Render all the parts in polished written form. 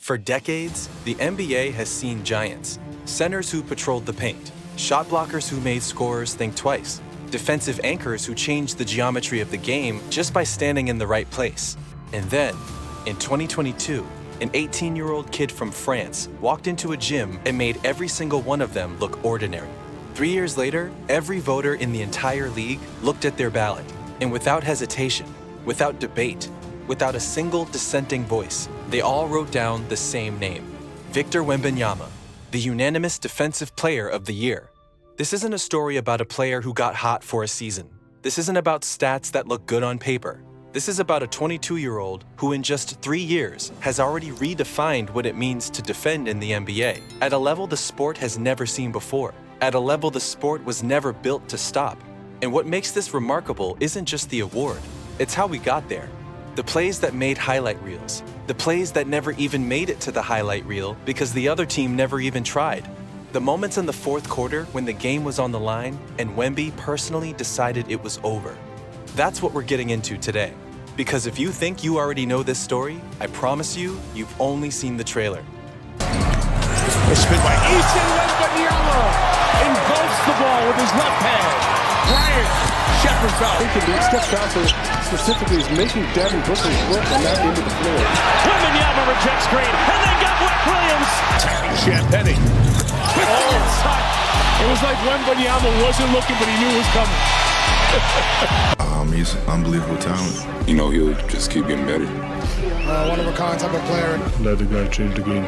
For decades, the NBA has seen giants. Centers who patrolled the paint, shot blockers who made scorers think twice, defensive anchors who changed the geometry of the game just by standing in the right place. And then, in 2022, an 18-year-old kid from France walked into a gym and made every single one of them look ordinary. 3 years later, every voter in the entire league looked at their ballot, and without hesitation, without debate, without a single dissenting voice, they all wrote down the same name: Victor Wembanyama, the unanimous Defensive Player of the Year. This isn't a story about a player who got hot for a season. This isn't about stats that look good on paper. This is about a 22-year-old who in just 3 years has already redefined what it means to defend in the NBA at a level the sport has never seen before, at a level the sport was never built to stop. And what makes this remarkable isn't just the award, it's how we got there. The plays that made highlight reels, the plays that never even made it to the highlight reel because the other team never even tried. The moments in the fourth quarter when the game was on the line and Wemby personally decided it was over. That's what we're getting into today. Because if you think you already know this story, I promise you, you've only seen the trailer. A spin by Wembanyama engulfs the ball with his left hand. Bryant, Shepard foul. Steph Curry specifically is making Devin Booker work on that end of the floor. Wembanyama rejects screen, and then got Wet Williams. Champagny. It was like Wembanyama wasn't looking, but he knew it was coming. He's unbelievable talent. You know, he'll just keep getting better. One-of-a-kind type of player. Let the guy change the game.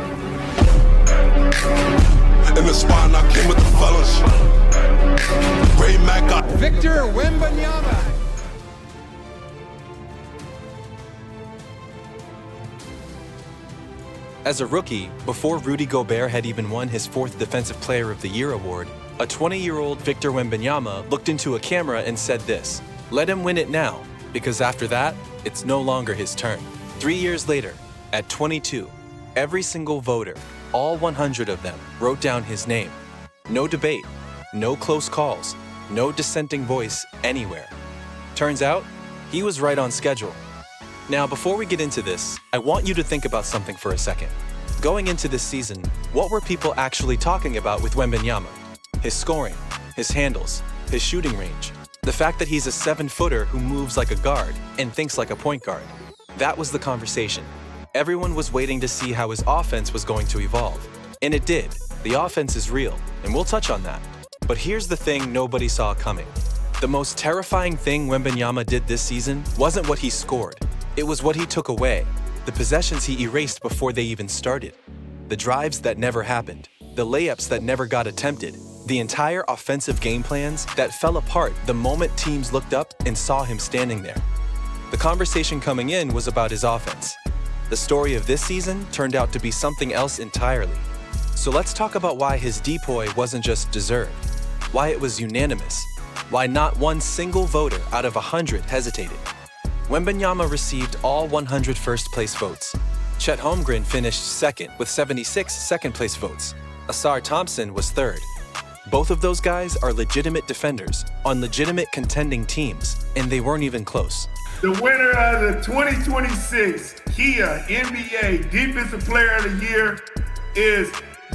In the spot, I came with the fellas. Ray Mack got Victor Wembanyama. As a rookie, before Rudy Gobert had even won his 4th Defensive Player of the Year award, a 20-year-old Victor Wembanyama looked into a camera and said this: "Let him win it now, because after that, it's no longer his turn." 3 years later, at 22, every single voter, all 100 of them, wrote down his name. No debate, no close calls, no dissenting voice anywhere. Turns out, he was right on schedule. Now, before we get into this, I want you to think about something for a second. Going into this season, what were people actually talking about with Wembanyama? His scoring, his handles, his shooting range, the fact that he's a 7-footer who moves like a guard and thinks like a point guard. That was the conversation. Everyone was waiting to see how his offense was going to evolve. And it did. The offense is real, and we'll touch on that. But here's the thing nobody saw coming. The most terrifying thing Wembanyama did this season wasn't what he scored. It was what he took away, the possessions he erased before they even started, the drives that never happened, the layups that never got attempted, the entire offensive game plans that fell apart the moment teams looked up and saw him standing there. The conversation coming in was about his offense. The story of this season turned out to be something else entirely. So let's talk about why his Dpoy wasn't just deserved, why it was unanimous, why not one single voter out of 100 hesitated. Wembanyama received all 100 first-place votes. Chet Holmgren finished second with 76 second-place votes. Asar Thompson was third. Both of those guys are legitimate defenders on legitimate contending teams, and they weren't even close. The winner of the 2026 Kia NBA Defensive Player of the Year is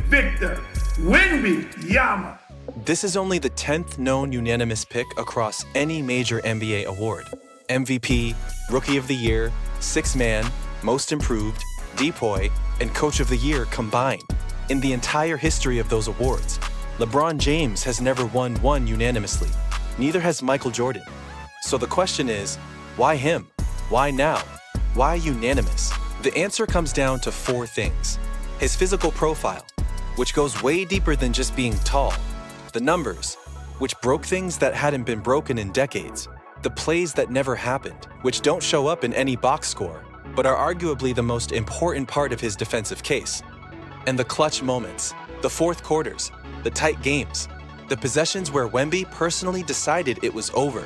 Victor Wembanyama. This is only the 10th known unanimous pick across any major NBA award. MVP, Rookie of the Year, Sixth Man, Most Improved, Dpoy, and Coach of the Year combined. In the entire history of those awards, LeBron James has never won one unanimously. Neither has Michael Jordan. So the question is, why him? Why now? Why unanimous? The answer comes down to 4 things. His physical profile, which goes way deeper than just being tall. The numbers, which broke things that hadn't been broken in decades. The plays that never happened, which don't show up in any box score, but are arguably the most important part of his defensive case. And the clutch moments, the fourth quarters, the tight games, the possessions where Wemby personally decided it was over.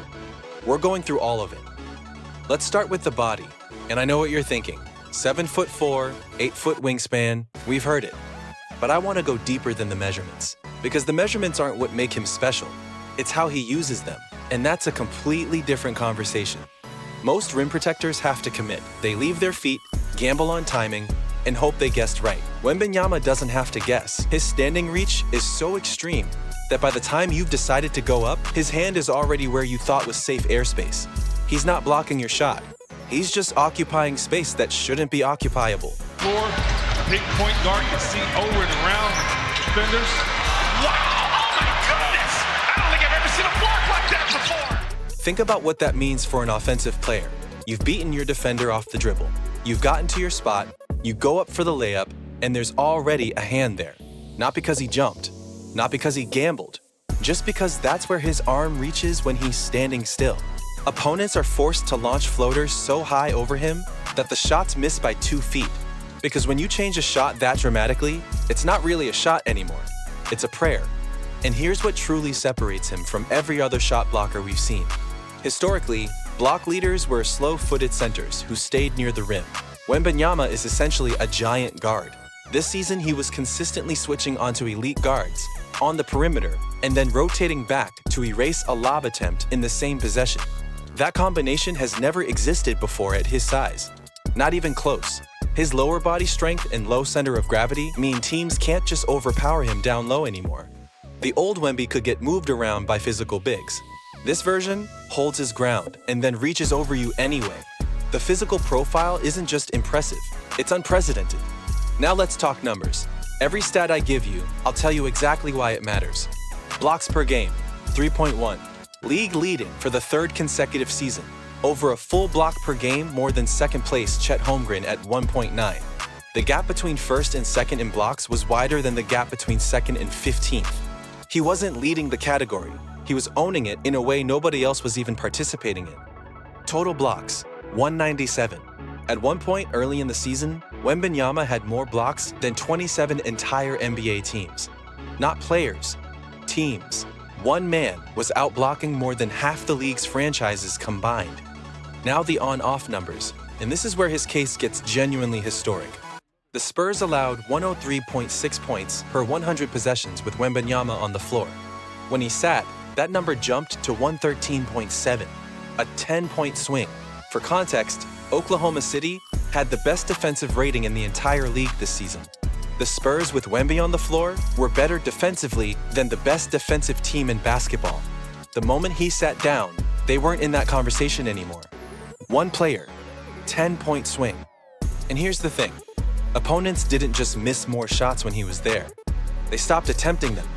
We're going through all of it. Let's start with the body. And I know what you're thinking. 7'4", 8-foot wingspan, we've heard it. But I want to go deeper than the measurements. Because the measurements aren't what make him special. It's how he uses them. And that's a completely different conversation. Most rim protectors have to commit. They leave their feet, gamble on timing, and hope they guessed right. Wembanyama doesn't have to guess. His standing reach is so extreme that by the time you've decided to go up, his hand is already where you thought was safe airspace. He's not blocking your shot. He's just occupying space that shouldn't be occupiable. Floor, big point guard, you can see over and around defenders. Wow, oh my goodness! I don't think I've ever seen a block like that before! Think about what that means for an offensive player. You've beaten your defender off the dribble. You've gotten to your spot, you go up for the layup, and there's already a hand there. Not because he jumped, not because he gambled, just because that's where his arm reaches when he's standing still. Opponents are forced to launch floaters so high over him that the shots miss by 2 feet. Because when you change a shot that dramatically, it's not really a shot anymore. It's a prayer. And here's what truly separates him from every other shot blocker we've seen. Historically, block leaders were slow-footed centers who stayed near the rim. Wembanyama is essentially a giant guard. This season, he was consistently switching onto elite guards on the perimeter and then rotating back to erase a lob attempt in the same possession. That combination has never existed before at his size. Not even close. His lower body strength and low center of gravity mean teams can't just overpower him down low anymore. The old Wemby could get moved around by physical bigs. This version holds his ground and then reaches over you anyway. The physical profile isn't just impressive, it's unprecedented. Now let's talk numbers. Every stat I give you, I'll tell you exactly why it matters. Blocks per game, 3.1. League leading for the 3rd consecutive season. Over a full block per game more than second place Chet Holmgren at 1.9. The gap between 1st and 2nd in blocks was wider than the gap between 2nd and 15th. He wasn't leading the category. He was owning it in a way nobody else was even participating in. Total blocks, 197. At one point early in the season, Wembanyama had more blocks than 27 entire NBA teams. Not players, teams. One man was outblocking more than half the league's franchises combined. Now the on-off numbers, and this is where his case gets genuinely historic. The Spurs allowed 103.6 points per 100 possessions with Wembanyama on the floor. When he sat, that number jumped to 113.7, a 10-point swing. For context, Oklahoma City had the best defensive rating in the entire league this season. The Spurs with Wemby on the floor were better defensively than the best defensive team in basketball. The moment he sat down, they weren't in that conversation anymore. One player, 10-point swing. And here's the thing. Opponents didn't just miss more shots when he was there. They stopped attempting them.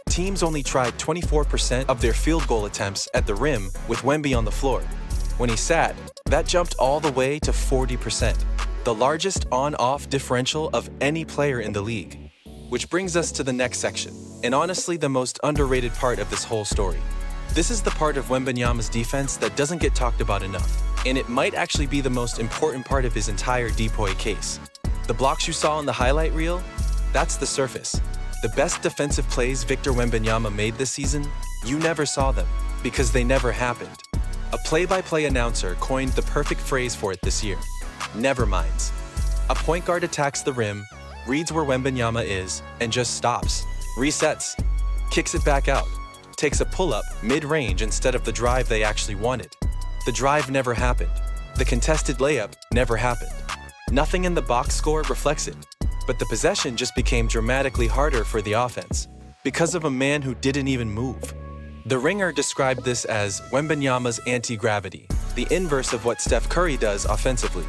Teams only tried 24% of their field goal attempts at the rim with Wemby on the floor. When he sat, that jumped all the way to 40%. The largest on-off differential of any player in the league. Which brings us to the next section, and honestly the most underrated part of this whole story. This is the part of Wembanyama's defense that doesn't get talked about enough, and it might actually be the most important part of his entire Dpoy case. The blocks you saw in the highlight reel, that's the surface. The best defensive plays Victor Wembanyama made this season, you never saw them, because they never happened. A play-by-play announcer coined the perfect phrase for it this year. Never minds. A point guard attacks the rim, reads where Wembanyama is, and just stops, resets, kicks it back out, takes a pull-up mid-range instead of the drive they actually wanted. The drive never happened. The contested layup never happened. Nothing in the box score reflects it, but the possession just became dramatically harder for the offense because of a man who didn't even move. The Ringer described this as Wembanyama's anti-gravity, the inverse of what Steph Curry does offensively.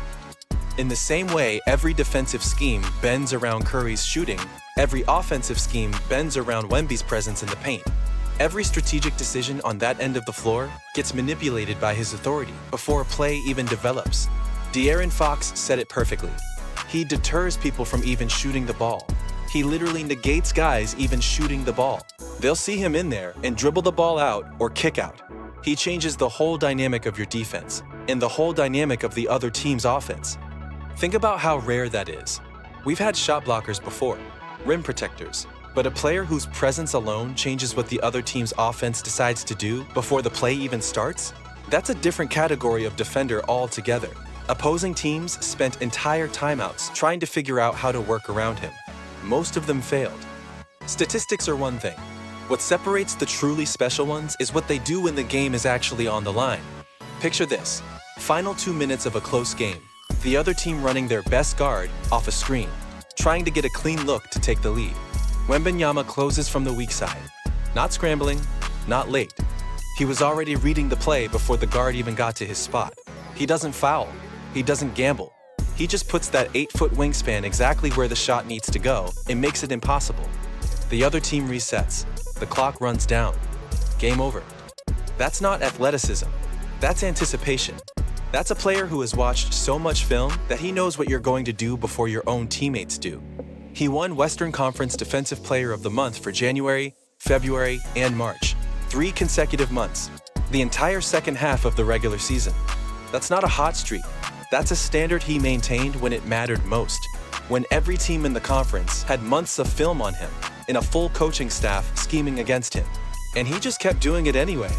In the same way every defensive scheme bends around Curry's shooting, every offensive scheme bends around Wemby's presence in the paint. Every strategic decision on that end of the floor gets manipulated by his authority before a play even develops. De'Aaron Fox said it perfectly. He deters people from even shooting the ball. He literally negates guys even shooting the ball. They'll see him in there and dribble the ball out or kick out. He changes the whole dynamic of your defense and the whole dynamic of the other team's offense. Think about how rare that is. We've had shot blockers before, rim protectors, but a player whose presence alone changes what the other team's offense decides to do before the play even starts? That's a different category of defender altogether. Opposing teams spent entire timeouts trying to figure out how to work around him. Most of them failed. Statistics are one thing. What separates the truly special ones is what they do when the game is actually on the line. Picture this. Final 2 minutes of a close game. The other team running their best guard off a screen, trying to get a clean look to take the lead. Wembanyama closes from the weak side. Not scrambling, not late. He was already reading the play before the guard even got to his spot. He doesn't foul. He doesn't gamble. He just puts that 8-foot wingspan exactly where the shot needs to go and makes it impossible. The other team resets. The clock runs down. Game over. That's not athleticism. That's anticipation. That's a player who has watched so much film that he knows what you're going to do before your own teammates do. He won Western Conference Defensive Player of the Month for January, February, and March. 3 consecutive months. The entire second half of the regular season. That's not a hot streak. That's a standard he maintained when it mattered most. When every team in the conference had months of film on him, and a full coaching staff scheming against him. And he just kept doing it anyway.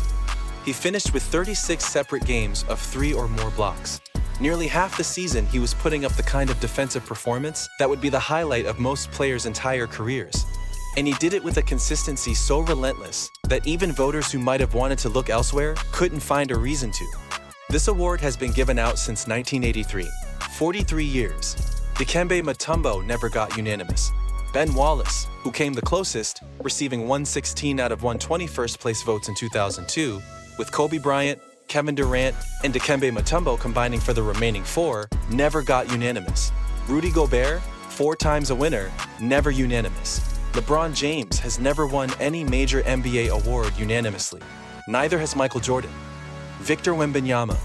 He finished with 36 separate games of 3 or more blocks. Nearly half the season, he was putting up the kind of defensive performance that would be the highlight of most players' entire careers. And he did it with a consistency so relentless that even voters who might have wanted to look elsewhere couldn't find a reason to. This award has been given out since 1983, 43 years. Dikembe Mutombo never got unanimous. Ben Wallace, who came the closest, receiving 116 out of 120 first-place votes in 2002, with Kobe Bryant, Kevin Durant, and Dikembe Mutombo combining for the remaining 4, never got unanimous. Rudy Gobert, 4 times a winner, never unanimous. LeBron James has never won any major NBA award unanimously. Neither has Michael Jordan. Victor Wembanyama,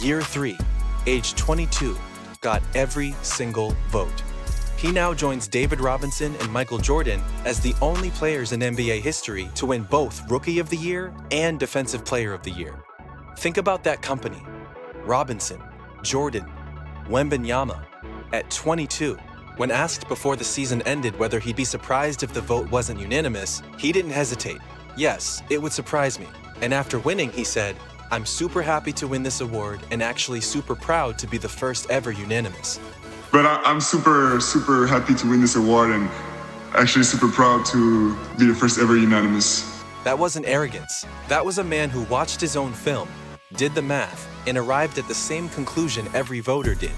year 3, age 22, got every single vote. He now joins David Robinson and Michael Jordan as the only players in NBA history to win both Rookie of the Year and Defensive Player of the Year. Think about that company. Robinson, Jordan, Wembanyama. At 22, when asked before the season ended whether he'd be surprised if the vote wasn't unanimous, he didn't hesitate. Yes, it would surprise me. And after winning, he said, "I'm super happy to win this award and actually super proud to be the first ever unanimous." But I'm super happy to win this award and actually super proud to be the first ever unanimous. That wasn't arrogance. That was a man who watched his own film, did the math, and arrived at the same conclusion every voter did.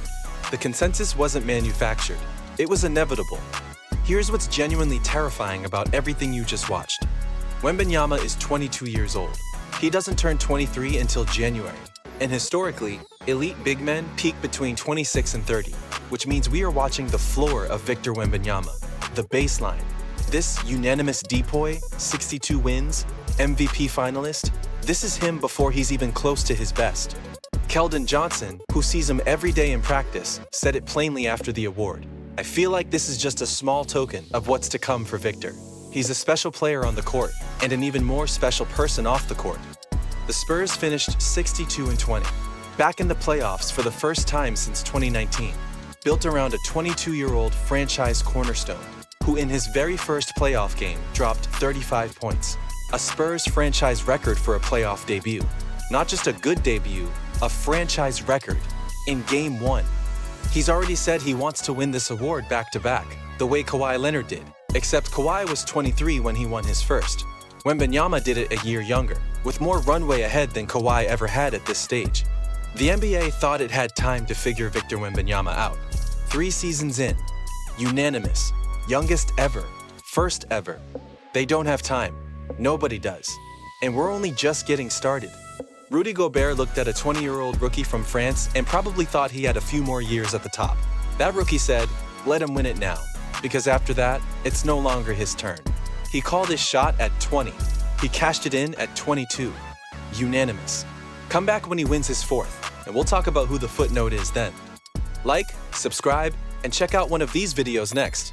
The consensus wasn't manufactured. It was inevitable. Here's what's genuinely terrifying about everything you just watched. Wembanyama is 22 years old. He doesn't turn 23 until January. And historically, elite big men peak between 26 and 30, which means we are watching the floor of Victor Wembanyama, the baseline. This unanimous Dpoy, 62 wins, MVP finalist, this is him before he's even close to his best. Keldon Johnson, who sees him every day in practice, said it plainly after the award. "I feel like this is just a small token of what's to come for Victor. He's a special player on the court, and an even more special person off the court." The Spurs finished 62-20, back in the playoffs for the first time since 2019, built around a 22-year-old franchise cornerstone, who in his very first playoff game dropped 35 points, a Spurs franchise record for a playoff debut. Not just a good debut, a franchise record, in Game 1. He's already said he wants to win this award back-to-back, the way Kawhi Leonard did, except Kawhi was 23 when he won his first. Wembanyama did it a year younger, with more runway ahead than Kawhi ever had at this stage. The NBA thought it had time to figure Victor Wembanyama out. 3 seasons in, unanimous, youngest ever, first ever. They don't have time. Nobody does. And we're only just getting started. Rudy Gobert looked at a 20-year-old rookie from France and probably thought he had a few more years at the top. That rookie said, "Let him win it now," because after that, it's no longer his turn. He called his shot at 20. He cashed it in at 22. Unanimous. Come back when he wins his 4th, and we'll talk about who the footnote is then. Like, subscribe, and check out one of these videos next.